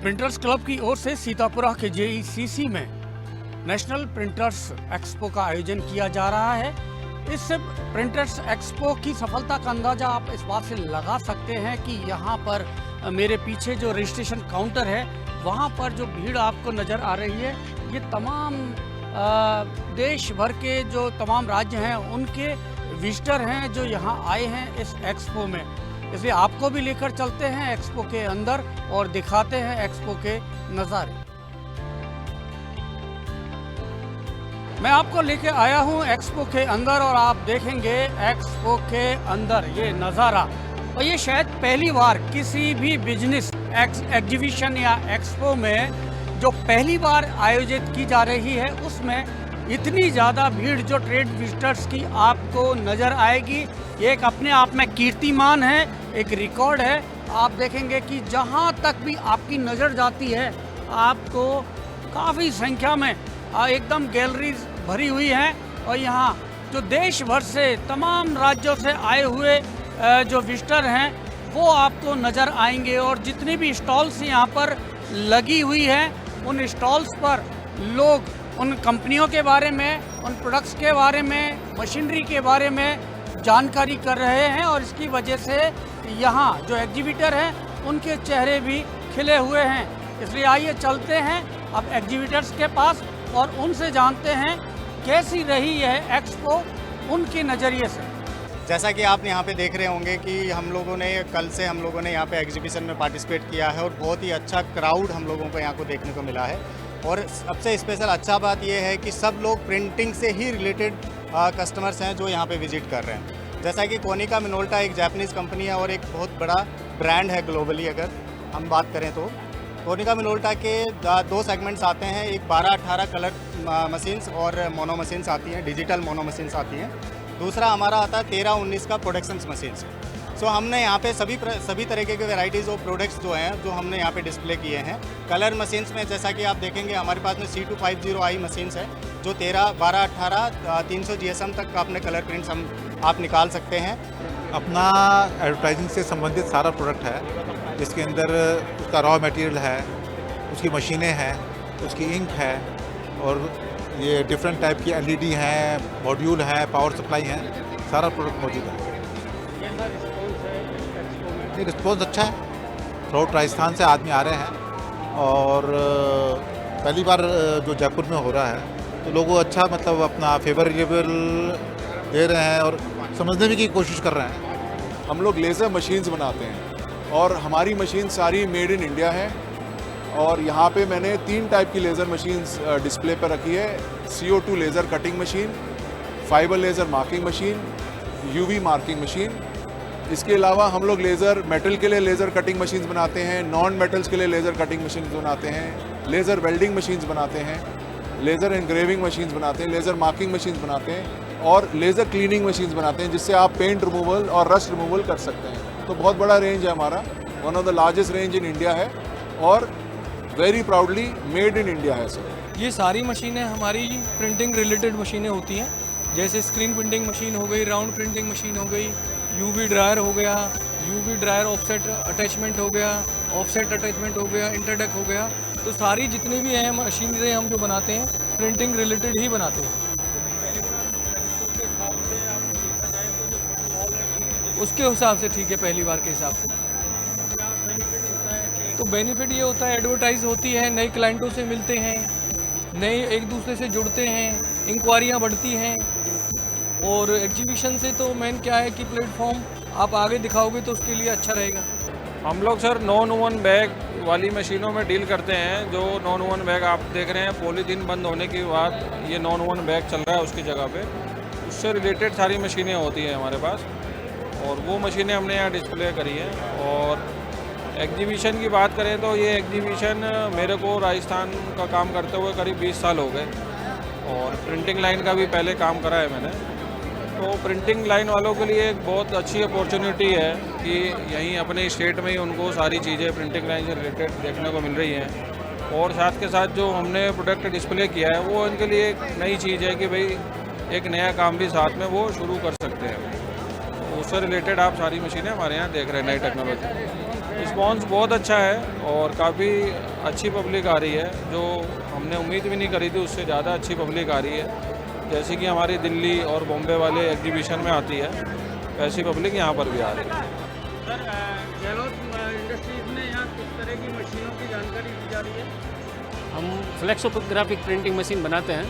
Printers club की ओर से सीतापुरा के जेईसीसी में नेशनल प्रिंटर्स एक्सपो का आयोजन किया जा रहा है। इस प्रिंटर्स एक्सपो की सफलता का अंदाजा आप इस बात से लगा सकते हैं कि यहाँ पर मेरे पीछे जो रजिस्ट्रेशन काउंटर है वहाँ पर जो भीड़ आपको नज़र आ रही है, ये तमाम देश भर के जो तमाम राज्य हैं उनके विजिटर हैं जो यहाँ आए हैं इस एक्सपो में। इसलिए आपको भी लेकर चलते हैं एक्सपो के अंदर और दिखाते हैं एक्सपो के नज़ारे। मैं आपको लेके आया हूँ एक्सपो के अंदर और आप देखेंगे एक्सपो के अंदर ये नज़ारा। और ये शायद पहली बार किसी भी बिजनेस एग्जीबिशन या एक्सपो में जो पहली बार आयोजित की जा रही है उसमें इतनी ज़्यादा भीड़ जो ट्रेड विजिटर्स की आपको नज़र आएगी। ये एक अपने आप में कीर्तिमान है, एक रिकॉर्ड है। आप देखेंगे कि जहाँ तक भी आपकी नज़र जाती है आपको काफ़ी संख्या में एकदम गैलरीज भरी हुई हैं और यहाँ जो देश भर से तमाम राज्यों से आए हुए जो विजिटर हैं वो आपको नज़र आएंगे। और जितनी भी स्टॉल्स यहाँ पर लगी हुई हैं उन स्टॉल्स पर लोग उन कंपनियों के बारे में, उन प्रोडक्ट्स के बारे में, मशीनरी के बारे में जानकारी कर रहे हैं। और इसकी वजह से यहाँ जो एग्जीबिटर हैं उनके चेहरे भी खिले हुए हैं। इसलिए आइए चलते हैं अब एग्जीबिटर्स के पास और उनसे जानते हैं कैसी रही है एक्सपो उनके नज़रिए से। जैसा कि आप यहाँ पे देख रहे होंगे कि कल से हम लोगों ने यहाँ पे एग्जीबिशन में पार्टिसिपेट किया है और बहुत ही अच्छा क्राउड हम लोगों को यहाँ को देखने को मिला है। और सबसे स्पेशल अच्छा बात यह है कि सब लोग प्रिंटिंग से ही रिलेटेड कस्टमर्स हैं जो यहाँ पे विजिट कर रहे हैं। जैसा कि कोनिका मिनोल्टा एक जापानीज़ कंपनी है और एक बहुत बड़ा ब्रांड है ग्लोबली। अगर हम बात करें तो कोनिका मिनोल्टा के दो सेगमेंट्स आते हैं, एक 12-18 कलर मशीन्स और मोनो मशीन्स आती हैं, डिजिटल मोनो मशीन्स आती हैं। दूसरा हमारा आता है 13-19 का प्रोडक्शन मशीन्स। सो हमने यहाँ पे सभी तरीके के वैरायटीज़ और प्रोडक्ट्स जो हैं जो हमने यहाँ पे डिस्प्ले किए हैं। कलर मशीन्स में जैसा कि आप देखेंगे हमारे पास में C250i मशीन्स है जो 13, 12, 18, 300 GSM तक का अपने कलर प्रिंट्स आप निकाल सकते हैं। अपना एडवर्टाइजिंग से संबंधित सारा प्रोडक्ट है जिसके अंदर उसका रॉ मटेरियल है, उसकी मशीनें हैं, उसकी इंक है और ये डिफरेंट टाइप की LED हैं, मॉड्यूल है, पावर सप्लाई है, सारा प्रोडक्ट मौजूद है। रिस्पॉन्स अच्छा है। थ्रूआउट राजस्थान से आदमी आ रहे हैं और पहली बार जो जयपुर में हो रहा है तो लोगों अच्छा मतलब अपना फेवरेबल दे रहे हैं और समझने की कोशिश कर रहे हैं। हम लोग लेज़र मशीन्स बनाते हैं और हमारी मशीन सारी मेड इन इंडिया है। और यहाँ पे मैंने 3 टाइप की लेज़र मशीन्स डिस्प्ले पर रखी है। CO2 laser cutting machine, fibre laser marking machine, UV marking machine. इसके अलावा हम लोग लेज़र मेटल के लिए लेज़र कटिंग मशीन्स बनाते हैं, नॉन मेटल्स के लिए लेज़र कटिंग मशीन्स बनाते हैं, लेज़र वेल्डिंग मशीन्स बनाते हैं, लेज़र एनग्रेविंग मशीन्स बनाते हैं, लेज़र मार्किंग मशीन्स बनाते हैं और लेज़र क्लीनिंग मशीन्स बनाते हैं जिससे आप पेंट रिमूवल और रस्ट रिमूवल कर सकते हैं। तो बहुत बड़ा रेंज है हमारा, one of the largest range in India है और very proudly made in India है सर। ये सारी मशीनें हमारी प्रिंटिंग रिलेटेड मशीनें होती हैं, जैसे स्क्रीन प्रिंटिंग मशीन हो गई, राउंड प्रिंटिंग मशीन हो गई, UV ड्रायर हो गया, UV ड्रायर ऑफसेट अटैचमेंट हो गया, ऑफसेट अटैचमेंट हो गया, इंटरडेक हो गया। तो सारी जितनी भी हैं मशीनरी हम जो बनाते हैं प्रिंटिंग रिलेटेड ही बनाते हैं। उसके हिसाब से ठीक है, पहली बार के हिसाब से। तो बेनिफिट ये होता है एडवर्टाइज होती है, नए क्लाइंटों से मिलते हैं, नए एक दूसरे से जुड़ते हैं, इंक्वायरियाँ बढ़ती हैं। और एग्जीबिशन से तो मेन क्या है कि प्लेटफॉर्म आप आगे दिखाओगे तो उसके लिए अच्छा रहेगा। हम लोग सर नॉन वुवन बैग वाली मशीनों में डील करते हैं। जो नॉन वुवन बैग आप देख रहे हैं, पॉलीथीन बंद होने के बाद ये नॉन वुवन बैग चल रहा है उसकी जगह पे, उससे रिलेटेड सारी मशीनें होती हैं हमारे पास और वो मशीनें हमने यहाँ डिस्प्ले करी हैं। और एग्जीबिशन की बात करें तो ये एग्जीबिशन मेरे को राजस्थान का काम करते हुए करीब 20 साल हो गए और प्रिंटिंग लाइन का भी पहले काम करा है मैंने। तो प्रिंटिंग लाइन वालों के लिए एक बहुत अच्छी अपॉर्चुनिटी है कि यहीं अपने स्टेट में ही उनको सारी चीज़ें प्रिंटिंग लाइन से रिलेटेड देखने को मिल रही हैं। और साथ के साथ जो हमने प्रोडक्ट डिस्प्ले किया है वो इनके लिए एक नई चीज़ है कि भाई एक नया काम भी साथ में वो शुरू कर सकते हैं। तो उससे रिलेटेड आप सारी मशीनें हमारे यहाँ देख रहे हैं, नई टेक्नोलॉजी। रिस्पॉन्स बहुत अच्छा है और काफ़ी अच्छी पब्लिक आ रही है, जो हमने उम्मीद भी नहीं करी थी, उससे ज़्यादा अच्छी पब्लिक आ रही है। जैसे कि हमारी दिल्ली और बॉम्बे वाले एग्जीबिशन में आती है, वैसी पब्लिक यहाँ पर भी आ रही है। सर गहलोत इंडस्ट्रीज में यहाँ किस तरह की मशीनों की जानकारी दी जा रही है? हम फ्लेक्सोग्राफिक प्रिंटिंग मशीन बनाते हैं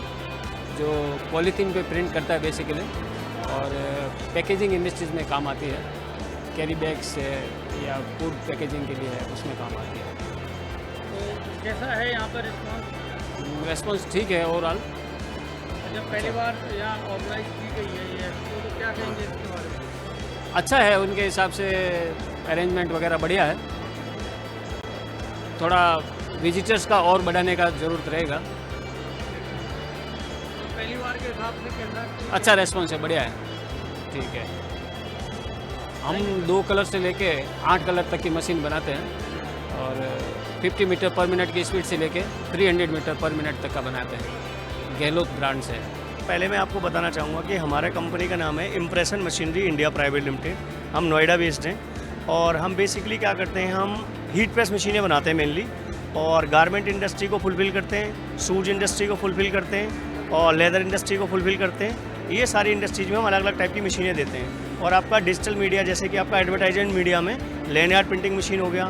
जो पॉलीथीन पे प्रिंट करता है बेसिकली, और पैकेजिंग इंडस्ट्रीज़ में काम आती है, कैरी बैग्स है या फूड पैकेजिंग के लिए है, उसमें काम आती है। तो कैसा है यहाँ पर रिस्पॉन्स? रेस्पॉन्स ठीक है ओवरऑल। जब पहली बार यहाँ ऑर्गेनाइज की गई है ये तो क्या कहेंगे इसके बारे में? अच्छा है, उनके हिसाब से अरेंजमेंट वगैरह बढ़िया है। थोड़ा विजिटर्स का और बढ़ाने का ज़रूरत रहेगा। तो पहली बार के हिसाब से कैसा? अच्छा रेस्पॉन्स है, बढ़िया है, ठीक है। हम 2 कलर से लेके 8 कलर तक की मशीन बनाते हैं और 50 मीटर पर मिनट की स्पीड से लेके 300 मीटर पर मिनट तक का बनाते हैं। गहलोत ब्रांड से। पहले मैं आपको बताना चाहूँगा कि हमारे कंपनी का नाम है impression machinery India private limited. हम नोएडा बेस्ड हैं और हम बेसिकली क्या करते हैं, हम हीट प्रेस मशीनें बनाते हैं मेनली, और गारमेंट इंडस्ट्री को फुलफ़िल करते हैं, शूज इंडस्ट्री को फुलफ़िल करते हैं और लेदर इंडस्ट्री को फुलफ़िल करते हैं। ये सारी इंडस्ट्रीज में हम अलग अलग टाइप की मशीनें देते हैं। और आपका डिजिटल मीडिया, जैसे कि आपका एडवर्टाइजमेंट मीडिया में लैंडयार्ड प्रिंटिंग मशीन हो गया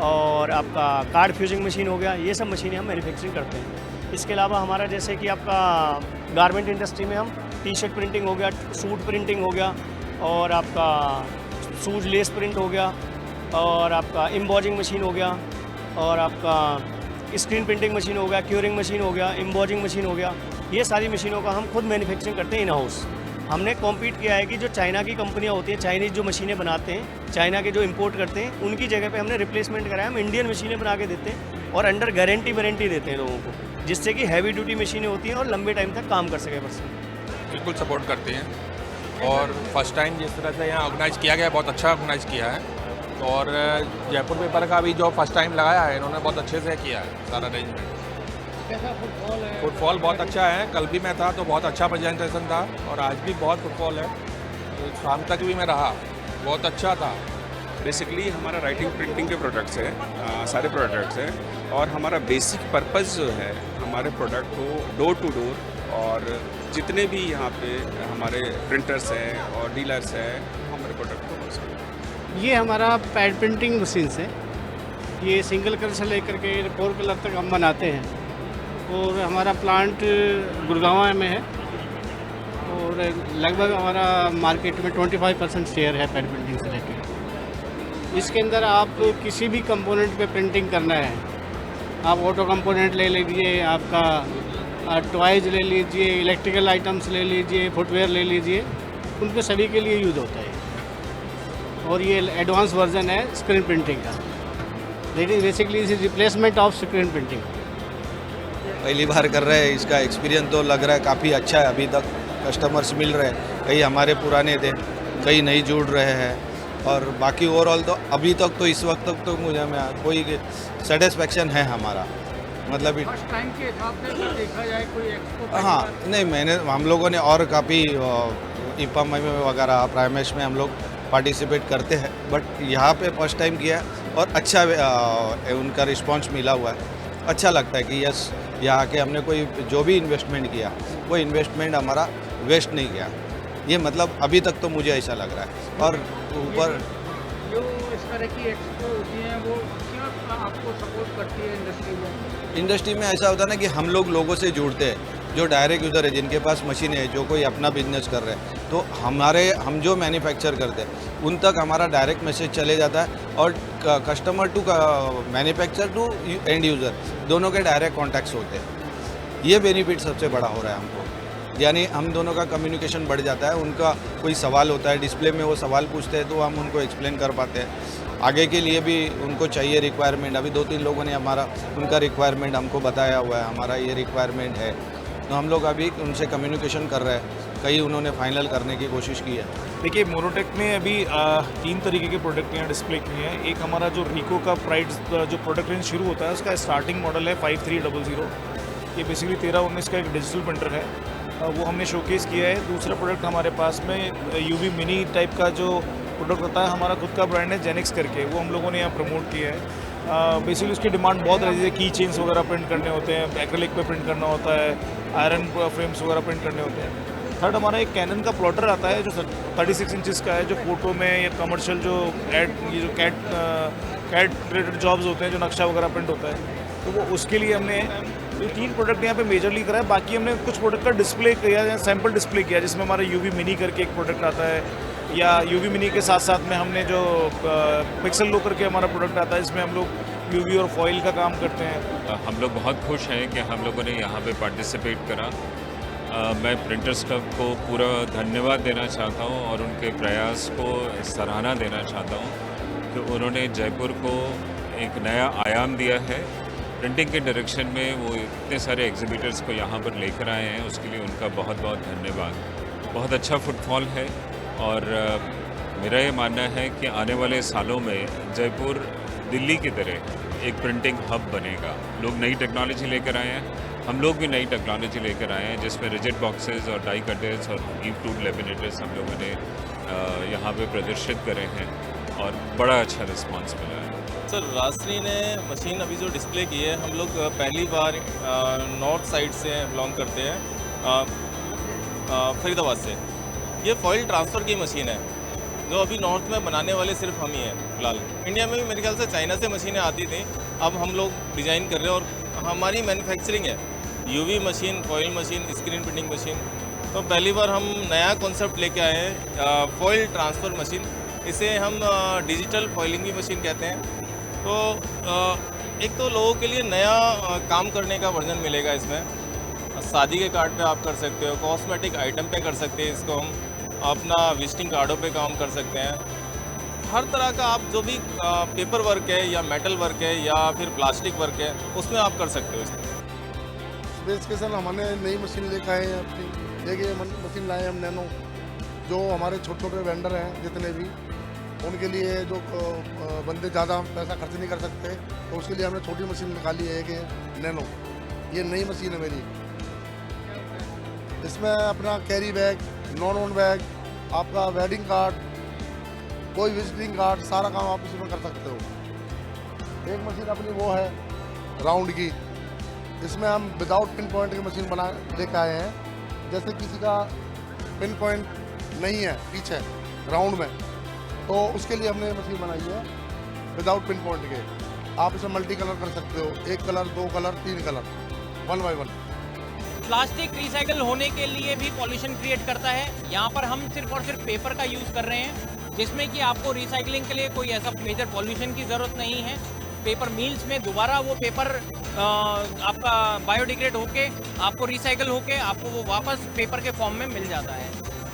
और आपका कार्ड फ्यूजिंग मशीन हो गया, ये सब मशीनें हम मैन्युफैक्चरिंग करते हैं। इसके अलावा हमारा जैसे कि आपका गारमेंट इंडस्ट्री में हम टी शर्ट प्रिंटिंग हो गया, सूट प्रिंटिंग हो गया और आपका शूज लेस प्रिंट हो गया और आपका एम्बॉजिंग मशीन हो गया और आपका स्क्रीन प्रिंटिंग मशीन हो गया, क्यूरिंग मशीन हो गया, एम्बॉजिंग मशीन हो गया। ये सारी मशीनों का हम खुद मैन्युफैक्चरिंग करते हैं इन हाउस। हमने कॉम्पीट किया है कि जो चाइना की कंपनियां होती हैं, चाइनीज़ जो मशीनें बनाते हैं, चाइना के जो इंपोर्ट करते हैं, उनकी जगह पे हमने रिप्लेसमेंट कराया। हम इंडियन मशीनें बना के देते हैं और अंडर गारंटी वारंटी देते हैं लोगों को, जिससे कि हैवी ड्यूटी मशीनें होती हैं और लंबे टाइम तक काम कर सके पर्सन। बिल्कुल सपोर्ट करते हैं और फर्स्ट टाइम जिस तरह से यहाँ ऑर्गेनाइज़ किया गया, बहुत अच्छा ऑर्गेनाइज़ किया है। और जयपुर पेपर का भी जो फर्स्ट टाइम लगाया है इन्होंने बहुत अच्छे से किया है सारा अरेंजमेंट। कैसा फुटबॉल है? फुटफॉल बहुत अच्छा है, कल भी मैं था तो बहुत अच्छा प्रेजेंटेशन था और आज भी बहुत फुटफॉल है, शाम तक भी मैं रहा, बहुत अच्छा था। बेसिकली हमारा राइटिंग प्रिंटिंग के प्रोडक्ट्स हैं, सारे प्रोडक्ट्स हैं और हमारा बेसिक पर्पस जो है हमारे प्रोडक्ट को डोर टू डोर और जितने भी यहाँ पे हमारे प्रिंटर्स हैं और डीलर्स हैं हमारे प्रोडक्ट को पहुँचाना। ये हमारा पैड प्रिंटिंग मशीन है। ये सिंगल कलर से लेकर के 4 कलर तक हम बनाते हैं और हमारा प्लांट गुड़गांव में है और लगभग हमारा मार्केट में 25% शेयर है पैड प्रिंटिंग से लेकर। इसके अंदर आप किसी भी कंपोनेंट पे प्रिंटिंग करना है, आप ऑटो कंपोनेंट ले लीजिए, आपका टॉयज ले लीजिए, इलेक्ट्रिकल आइटम्स ले लीजिए, फुटवेयर ले लीजिए, उन पे सभी के लिए यूज़ होता है। और ये एडवांस वर्जन है स्क्रीन प्रिंटिंग का। लेकिन basically is replacement of screen printing. पहली बार कर रहे हैं, इसका एक्सपीरियंस तो लग रहा है काफ़ी अच्छा है। अभी तक कस्टमर्स मिल रहे हैं, कई हमारे पुराने थे, कई नई जुड़ रहे हैं और बाकी ओवरऑल तो अभी तक तो इस वक्त तक तो मुझे कोई सेटिस्फेक्शन है हमारा। मतलब फर्स्ट टाइम के हिसाब से अगर देखा जाए कोई एक्सपो? हाँ, नहीं हम लोगों ने और काफ़ी IPAM वगैरह प्राइमेश में हम लोग पार्टिसिपेट करते हैं, बट यहाँ पे फर्स्ट टाइम किया और अच्छा उनका रिस्पांस मिला हुआ है। अच्छा लगता है कि यस, यहाँ के हमने कोई जो भी इन्वेस्टमेंट किया वो इन्वेस्टमेंट हमारा वेस्ट नहीं गया। ये मतलब अभी तक तो मुझे ऐसा लग रहा है। और ऊपर जो इस तरह की एक्सपो होती हैं वो क्या आपको सपोर्ट करती है इंडस्ट्री में? इंडस्ट्री में ऐसा होता है ना कि हम लोगों से जुड़ते हैं, जो डायरेक्ट यूज़र है, जिनके पास मशीन है, जो कोई अपना बिजनेस कर रहे हैं, तो हम जो मैन्युफैक्चर करते हैं उन तक हमारा डायरेक्ट मैसेज चले जाता है और customer to manufacture to end user दोनों के डायरेक्ट कॉन्टैक्ट्स होते हैं। ये बेनिफिट सबसे बड़ा हो रहा है हमको, यानी हम दोनों का कम्युनिकेशन बढ़ जाता है। उनका कोई सवाल होता है, डिस्प्ले में वो सवाल पूछते हैं तो हम उनको एक्सप्लेन कर पाते हैं। आगे के लिए भी उनको चाहिए रिक्वायरमेंट, अभी 2-3 लोगों ने उनका रिक्वायरमेंट हमको बताया हुआ है, हमारा ये रिक्वायरमेंट है, तो हम लोग अभी उनसे कम्युनिकेशन कर रहे हैं। कई उन्होंने फाइनल करने की कोशिश की है। देखिए, मोनोटेक में अभी 3 तरीके के प्रोडक्ट यहाँ डिस्प्ले किए हैं। एक हमारा जो रिको का प्राइस जो प्रोडक्ट रेंज शुरू होता है उसका स्टार्टिंग मॉडल है 5300। ये बेसिकली 1319 का एक डिजिटल प्रिंटर है, वो हमने शोकेस किया है। दूसरा प्रोडक्ट हमारे पास में UV मिनी टाइप का जो प्रोडक्ट होता है, हमारा खुद का ब्रांड है जेनिक्स करके, वो हम लोगों ने यहाँ प्रमोट किया है। बेसिकली उसकी डिमांड बहुत रहती है, की चेन्स वगैरह प्रिंट करने होते हैं, एक्रेलिक पे प्रिंट करना होता है, आयरन फ्रेम्स वगैरह प्रिंट करने होते हैं। थर्ड हमारा एक कैनन का प्लॉटर आता है जो 36 इंचज़ का है, जो फोटो में या कमर्शियल जो ये जो कैट रिलेटेड जॉब्स होते हैं, जो नक्शा वगैरह प्रिंट होता है, तो वो उसके लिए हमने ये 3 प्रोडक्ट यहाँ पे मेजरली करा है। बाकी हमने कुछ प्रोडक्ट का डिस्प्ले किया, सैम्पल डिस्प्ले किया, जिसमें हमारा यूवी मिनी करके एक प्रोडक्ट आता है, या यूवी मिनी के साथ साथ में हमने जो पिक्सल लो करके हमारा प्रोडक्ट आता है, इसमें हम लोग यूवी और फॉइल का काम करते हैं। हम लोग बहुत खुश हैं कि हम लोगों ने यहाँ पे पार्टिसिपेट करा। मैं प्रिंटर्स क्लब को पूरा धन्यवाद देना चाहता हूँ और उनके प्रयास को सराहना देना चाहता हूँ कि उन्होंने जयपुर को एक नया आयाम दिया है प्रिंटिंग के डायरेक्शन में। वो इतने सारे एग्जीबिटर्स को यहाँ पर लेकर आए हैं, उसके लिए उनका बहुत बहुत धन्यवाद। बहुत अच्छा फुटफॉल है और मेरा ये मानना है कि आने वाले सालों में जयपुर दिल्ली की तरह एक प्रिंटिंग हब बनेगा। लोग नई टेक्नोलॉजी लेकर आए हैं, हम लोग भी नई टेक्नोलॉजी लेकर आए हैं, जिसमें रिजिड बॉक्सेस और डाई कटर्स और ई-फ्लूड लेमिनेटर्स हम लोगों ने यहाँ पे प्रदर्शित करे हैं और बड़ा अच्छा रिस्पांस मिला है। सर, राजश्री ने मशीन अभी जो डिस्प्ले की है, हम लोग पहली बार नॉर्थ साइड से बिलोंग करते हैं, फरीदाबाद से। ये फॉइल ट्रांसफ़र की मशीन है जो अभी नॉर्थ में बनाने वाले सिर्फ हम ही हैं फिलहाल। इंडिया में भी मेरे ख्याल से चाइना से मशीनें आती थी, अब हम लोग डिज़ाइन कर रहे हैं और हमारी मैन्युफैक्चरिंग है। UV machine, foil machine, screen printing machine. तो पहली बार हम नया कॉन्सेप्ट लेके आए हैं, फॉइल ट्रांसफ़र मशीन। इसे हम डिजिटल फॉइलिंग की मशीन कहते हैं। तो एक तो लोगों के लिए नया काम करने का वर्जन मिलेगा इसमें। शादी के कार्ड पे आप कर सकते हो, कॉस्मेटिक आइटम पे कर सकते हैं इसको, हम अपना विजिटिंग कार्डों पे काम कर सकते हैं। हर तरह का आप जो भी पेपर वर्क है या मेटल वर्क है या फिर प्लास्टिक वर्क है, उसमें आप कर सकते हो इसमें। स्पेसिफिकेशन हमने नई मशीन लेकर आए हैं, अपनी लेके मशीन लाए हम नैनो। जो हमारे छोटे छोटे वेंडर हैं जितने भी, उनके लिए जो बंदे ज़्यादा पैसा खर्च नहीं कर सकते, तो उसके लिए हमने छोटी मशीन निकाली है कि नैनो। ये नई मशीन है मेरी। इसमें अपना carry bag, non own bag, आपका वेडिंग कार्ड, कोई विजिटिंग कार्ड, सारा काम आप इसमें कर सकते हो। एक मशीन अपनी वो है राउंड की, इसमें हम विदाउट पिन पॉइंट की मशीन बना लेकर आए हैं। जैसे किसी का पिन पॉइंट नहीं है पीछे राउंड में, तो उसके लिए हमने मशीन बनाई है विदाउट पिन पॉइंट के। आप इसमें मल्टी कलर कर सकते हो, 1 colour, 2 colour, 3 colour, 1 by 1। Plastic recycle होने के लिए भी पॉल्यूशन क्रिएट करता है। यहाँ पर हम सिर्फ और सिर्फ पेपर का यूज़ कर रहे हैं, जिसमें कि आपको रिसाइकलिंग के लिए कोई ऐसा मेजर पॉल्यूशन की ज़रूरत नहीं है। पेपर मिल्स में दोबारा वो पेपर आपका बायोडिग्रेड होके आपको रिसाइकल होके आपको वो वापस पेपर के फॉर्म में मिल जाता है।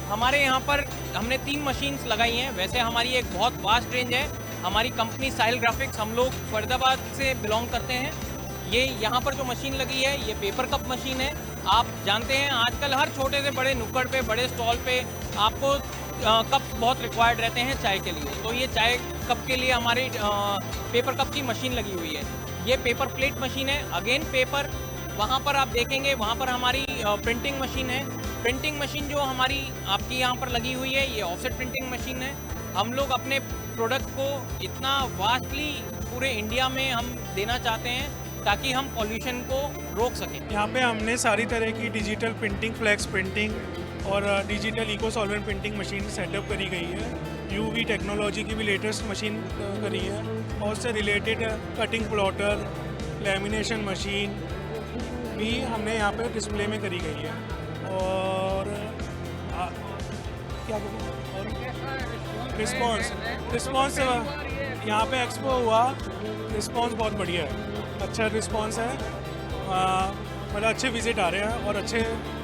हमारे यहाँ पर हमने 3 मशीन्स लगाई हैं। वैसे हमारी एक बहुत वास्ट रेंज है। हमारी कंपनी साहिल ग्राफिक्स, हम लोग फरीदाबाद से बिलोंग करते हैं। ये यहाँ पर जो मशीन लगी है, ये पेपर कप मशीन है। आप जानते हैं आजकल हर छोटे से बड़े नुक्कड़ पे, बड़े स्टॉल पे आपको कप बहुत रिक्वायर्ड रहते हैं चाय के लिए। तो ये चाय कप के लिए हमारी पेपर कप की मशीन लगी हुई है। ये पेपर प्लेट मशीन है, अगेन पेपर। वहाँ पर आप देखेंगे, वहाँ पर हमारी प्रिंटिंग मशीन है। प्रिंटिंग मशीन जो हमारी आपकी यहाँ पर लगी हुई है, ये ऑफसेट प्रिंटिंग मशीन है। हम लोग अपने प्रोडक्ट को इतना वास्टली पूरे इंडिया में हम देना चाहते हैं ताकि हम पॉल्यूशन को रोक सकें। यहाँ पे हमने सारी तरह की डिजिटल प्रिंटिंग, फ्लैक्स प्रिंटिंग और digital eco solvent printing machine setup करी गई है। यूवी टेक्नोलॉजी की भी लेटेस्ट मशीन करी है और उससे related cutting plotter, lamination machine भी हमने यहाँ पे डिस्प्ले में करी गई है। और क्या रिस्पॉन्स यहाँ पे एक्सपो हुआ, रिस्पॉन्स बहुत बढ़िया है, अच्छा रिस्पॉन्स है। मतलब अच्छे विजिट आ रहे हैं और अच्छे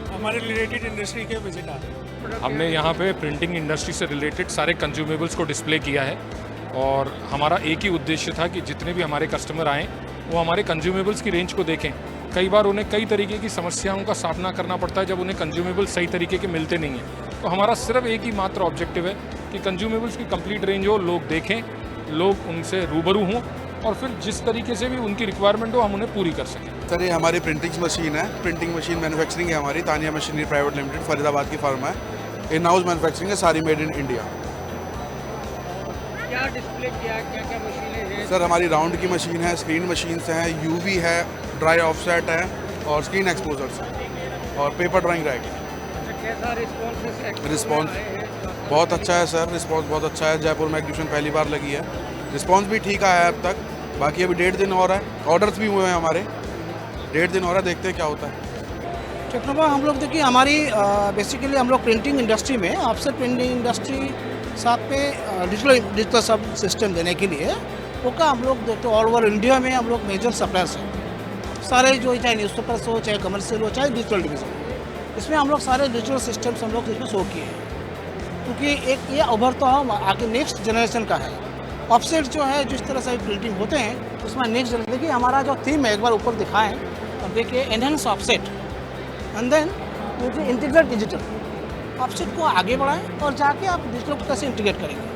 हमारे रिलेटेड इंडस्ट्री के विजिट आ रहे हैं। हमने यहाँ पे प्रिंटिंग इंडस्ट्री से रिलेटेड सारे कंज्यूमेबल्स को डिस्प्ले किया है और हमारा एक ही उद्देश्य था कि जितने भी हमारे कस्टमर आएँ वो हमारे कंज्यूमेबल्स की रेंज को देखें। कई बार उन्हें कई तरीके की समस्याओं का सामना करना पड़ता है जब उन्हें कंज्यूमेबल्स सही तरीके के मिलते नहीं हैं। तो हमारा सिर्फ एक ही मात्र ऑब्जेक्टिव है कि कंज्यूमेबल्स की कंप्लीट रेंज हो, लोग देखें, लोग उनसे रूबरू हों और फिर जिस तरीके से भी उनकी रिक्वायरमेंट हो हम उन्हें पूरी कर सकें। सर, ये हमारी प्रिंटिंग मशीन है। प्रिंटिंग मशीन मैन्युफैक्चरिंग है हमारी, Tania machinery private limited, Faridabad की फर्म है। इन हाउस मैन्युफैक्चरिंग है, सारी मेड इन इंडिया। क्या डिस्प्ले किया, क्या क्या मशीनें हैं? सर हमारी राउंड की मशीन है, स्क्रीन मशीन्स हैं, यूवी है, ड्राई ऑफसेट है और स्क्रीन एक्सपोजर्स और पेपर ड्राइंग रहेगी। कैसा रिस्पॉन्स बहुत अच्छा है सर, रिस्पॉन्स बहुत अच्छा है। जयपुर में एग्जीबिशन पहली बार लगी है, रिस्पॉन्स भी ठीक आया है अब तक। बाकी अभी 1.5 दिन और है, ऑर्डर्स भी हुए हैं हमारे, 1.5 दिन और है, देखते हैं क्या होता है। टेक्नोबा हम लोग देखिए हमारी बेसिकली हम लोग प्रिंटिंग इंडस्ट्री में, ऑफसेट प्रिंटिंग इंडस्ट्री साथ में डिजिटल सब सिस्टम देने के लिए वो का हम लोग देखते ऑल ओवर इंडिया में हम लोग मेजर सप्लायर्स हैं सारे, जो चाहे न्यूज़पेपर्स हो, चाहे कमर्शियल हो, चाहे डिजिटल डिवीज़न, इसमें हम लोग सारे डिजिटल सिस्टम्स हम लोग इसमें शो किए हैं, क्योंकि एक ये उभरता हुआ आगे नेक्स्ट जनरेशन का है। ऑफसेट जो है जिस तरह से प्रिंटिंग होते हैं उसमें नेक्स्ट जनरेशन, देखिए हमारा जो थीम है एक बार ऊपर दिखाएं और देखिए enhance offset and then integrate digital. Offset को आगे बढ़ाएं और जाके आप डिजिटल को कैसे इंटीग्रेट करेंगे,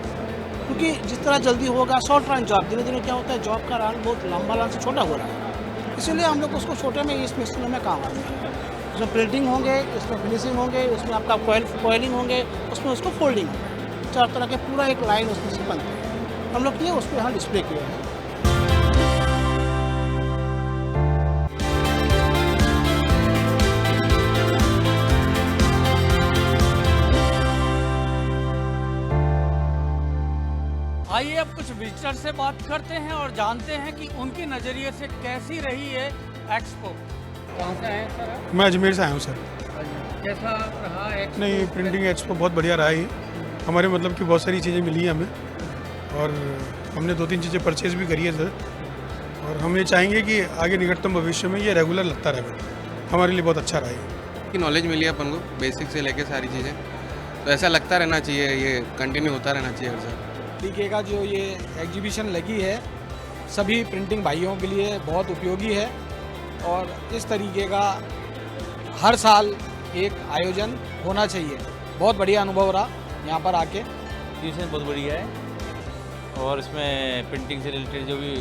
क्योंकि जिस तरह जल्दी होगा शॉर्ट रन जॉब, धीरे धीरे क्या होता है जॉब का रन बहुत लंबा रन से छोटा हो रहा है, इसीलिए हम लोग उसको छोटे में इस मशीनों में काम आते हैं। उसमें प्रिंटिंग होंगे, इसमें फिनिशिंग होंगे, उसमें आपका कॉइलिंग होंगे, उसमें उसको फोल्डिंग होंगे, 4 तरह के पूरा एक लाइन उसमें से बनते हैं। हम लोग किए उस पर यहाँ डिस्प्ले किए हैं। आइए अब कुछ विजिटर से बात करते हैं और जानते हैं कि उनके नज़रिए से कैसी रही है एक्सपो। कहाँ से आए सर आप? मैं अजमेर से आया हूँ सर। कैसा रहा एक्सपो? नहीं, प्रिंटिंग एक्सपो बहुत बढ़िया रहा है। हमारे मतलब कि बहुत सारी चीज़ें मिली हैं हमें और हमने 2-3 चीज़ें परचेज़ भी करी है सर, और हम ये चाहेंगे कि आगे निकटतम भविष्य में ये रेगुलर लगता रहे, हमारे लिए बहुत अच्छा रहा है। की नॉलेज मिली अपन को बेसिक से लेके सारी चीज़ें, तो ऐसा लगता रहना चाहिए, ये कंटिन्यू होता रहना चाहिए हर साल। तरीके का जो ये एग्जीबिशन लगी है सभी प्रिंटिंग भाइयों के लिए बहुत उपयोगी है, और इस तरीके का हर साल एक आयोजन होना चाहिए। बहुत बढ़िया अनुभव रहा यहाँ पर आके। एग्जीबिशन बहुत बढ़िया है, और इसमें प्रिंटिंग से रिलेटेड जो भी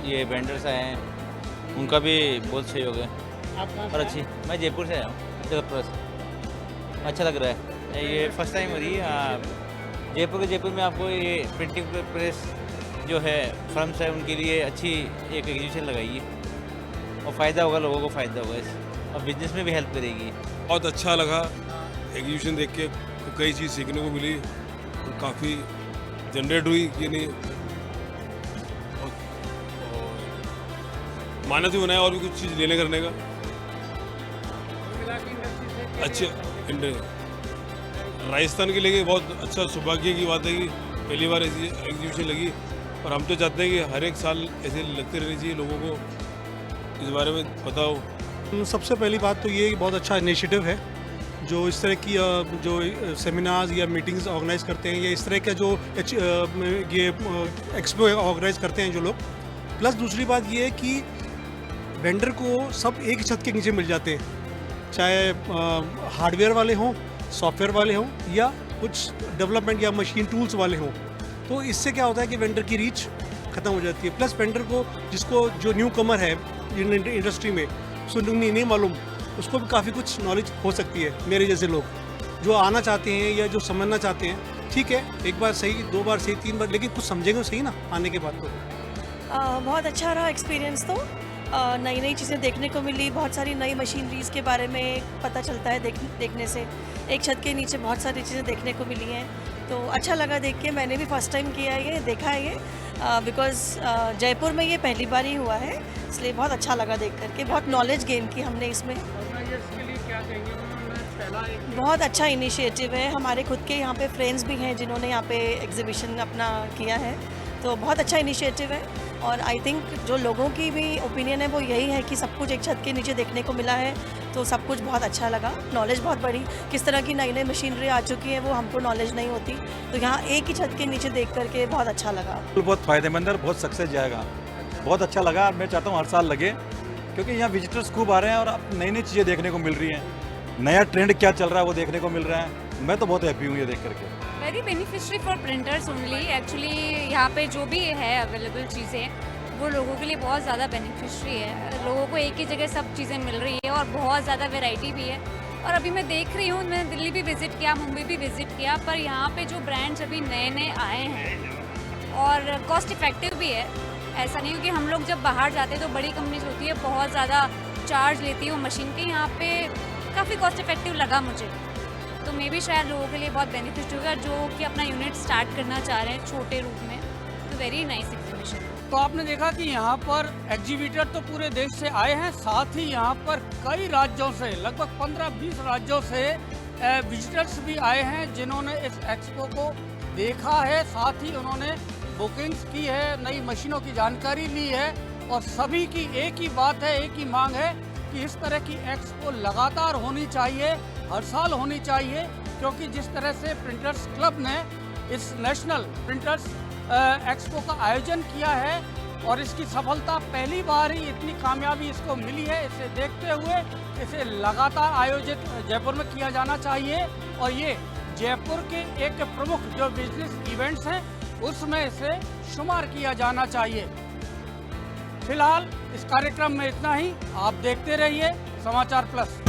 ये वेंडर्स आए हैं उनका भी बहुत सहयोग है। और अच्छी, मैं जयपुर से आया हूँ, जगतपुर। अच्छा लग रहा है, ये फर्स्ट टाइम हो रही है जयपुर में आपको ये प्रिंटिंग प्रेस जो है फर्म्स है उनके लिए अच्छी एक एग्जीबिशन लगाई है, और फ़ायदा होगा, लोगों को फ़ायदा होगा इस, और बिजनेस में भी हेल्प करेगी। बहुत अच्छा लगा एग्जीबिशन देख के, कई चीज़ सीखने को मिली, और काफ़ी जनरेट हुई कि नहीं, और मानस भी बनाया और भी कुछ चीज़ लेने करने का। अच्छे राजस्थान के लिए बहुत अच्छा सौभाग्य की बात है कि पहली बार ऐसी एग्जीबिशन लगी, और हम तो चाहते हैं कि हर एक साल ऐसे लगते रहनी चाहिए, लोगों को इस बारे में पता हो। सबसे पहली बात तो ये बहुत अच्छा इनिशिएटिव है जो इस तरह की जो सेमिनार्स या मीटिंग्स ऑर्गेनाइज करते हैं, या इस तरह का जो ये एक्सपो ऑर्गेनाइज करते हैं जो लोग। प्लस दूसरी बात ये है कि वेंडर को सब एक ही छत के नीचे मिल जाते हैं, चाहे हार्डवेयर वाले हों, सॉफ्टवेयर वाले हों, या कुछ डेवलपमेंट या मशीन टूल्स वाले हों। तो इससे क्या होता है कि वेंडर की रीच ख़त्म हो जाती है। प्लस वेंडर को, जिसको जो न्यू कमर है इंडस्ट्री में, उसको नहीं मालूम, उसको भी काफ़ी कुछ नॉलेज हो सकती है। मेरे जैसे लोग जो आना चाहते हैं या जो समझना चाहते हैं, ठीक है, एक बार सही, 2 बार सही, 3 बार, लेकिन कुछ समझेंगे सही ना आने के बाद। तो बहुत अच्छा रहा एक्सपीरियंस। तो नई नई चीज़ें देखने को मिली, बहुत सारी नई मशीनरीज के बारे में पता चलता है देखने से। एक छत के नीचे बहुत सारी चीज़ें देखने को मिली हैं, तो अच्छा लगा देख के। मैंने भी फर्स्ट टाइम किया है, ये देखा है ये, बिकॉज़ जयपुर में ये पहली बार ही हुआ है, इसलिए बहुत अच्छा लगा देख करके। बहुत नॉलेज गेन की हमने इसमें। बहुत अच्छा इनिशिएटिव है। हमारे खुद के यहाँ पे फ्रेंड्स भी हैं जिन्होंने यहाँ पे एग्जीबिशन अपना किया है, तो बहुत अच्छा इनिशिएटिव है। और आई थिंक जो लोगों की भी ओपिनियन है वो यही है कि सब कुछ एक छत के नीचे देखने को मिला है, तो सब कुछ बहुत अच्छा लगा। नॉलेज बहुत बढ़ी, किस तरह की नई नई मशीनरी आ चुकी है वो हमको नॉलेज नहीं होती, तो यहाँ एक ही छत के नीचे देख करके बहुत अच्छा लगा। बहुत फ़ायदेमंद और बहुत सक्सेस जाएगा, बहुत अच्छा लगा। मैं चाहता हूँ हर साल लगे, क्योंकि यहाँ विजिटर्स खूब आ रहे हैं और नई नई चीज़ें देखने को मिल रही हैं, नया ट्रेंड क्या चल रहा है वो देखने को मिल रहा है। मैं तो बहुत हैप्पी हूँ ये देख करके। Very beneficiary for printers only. Actually यहाँ पे जो भी है अवेलेबल चीज़ें वो लोगों के लिए बहुत ज़्यादा बेनिफिशियरी है। लोगों को एक ही जगह सब चीज़ें मिल रही है और बहुत ज़्यादा वैरायटी भी है। और अभी मैं देख रही हूँ, मैंने दिल्ली भी विज़िट किया, मुंबई भी विज़िट किया, पर यहाँ पे जो ब्रांड्स अभी नए नए आए हैं और कॉस्ट इफ़ेक्टिव भी है। ऐसा नहीं क्योंकि हम लोग जब बाहर जाते हैं तो बड़ी कंपनीज होती है, बहुत ज़्यादा चार्ज लेती है वो मशीन के, यहाँ पे काफ़ी कॉस्ट इफ़ेक्टिव लगा मुझे। तो मे भी शायद लोगों के लिए बहुत बेनिफिट होगा जो कि अपना यूनिट स्टार्ट करना चाह रहे हैं छोटे रूप में। तो वेरी नाइस एग्जीबिशन। तो आपने देखा कि यहाँ पर एग्जीबिटर तो पूरे देश से आए हैं, साथ ही यहाँ पर कई राज्यों से, लगभग 15-20 राज्यों से विजिटर्स भी आए हैं जिन्होंने इस एक्सपो को देखा है, साथ ही उन्होंने बुकिंग्स की है, नई मशीनों की जानकारी ली है और सभी की एक ही बात है, एक ही मांग है कि इस तरह की एक्सपो लगातार होनी चाहिए, हर साल होनी चाहिए, क्योंकि जिस तरह से प्रिंटर्स क्लब ने इस नेशनल प्रिंटर्स एक्सपो का आयोजन किया है और इसकी सफलता पहली बार ही इतनी कामयाबी इसको मिली है, इसे देखते हुए इसे लगातार आयोजित जयपुर में किया जाना चाहिए और ये जयपुर के एक प्रमुख जो बिजनेस इवेंट्स हैं उसमें इसे शुमार किया जाना चाहिए। फिलहाल इस कार्यक्रम में इतना ही। आप देखते रहिए समाचार प्लस।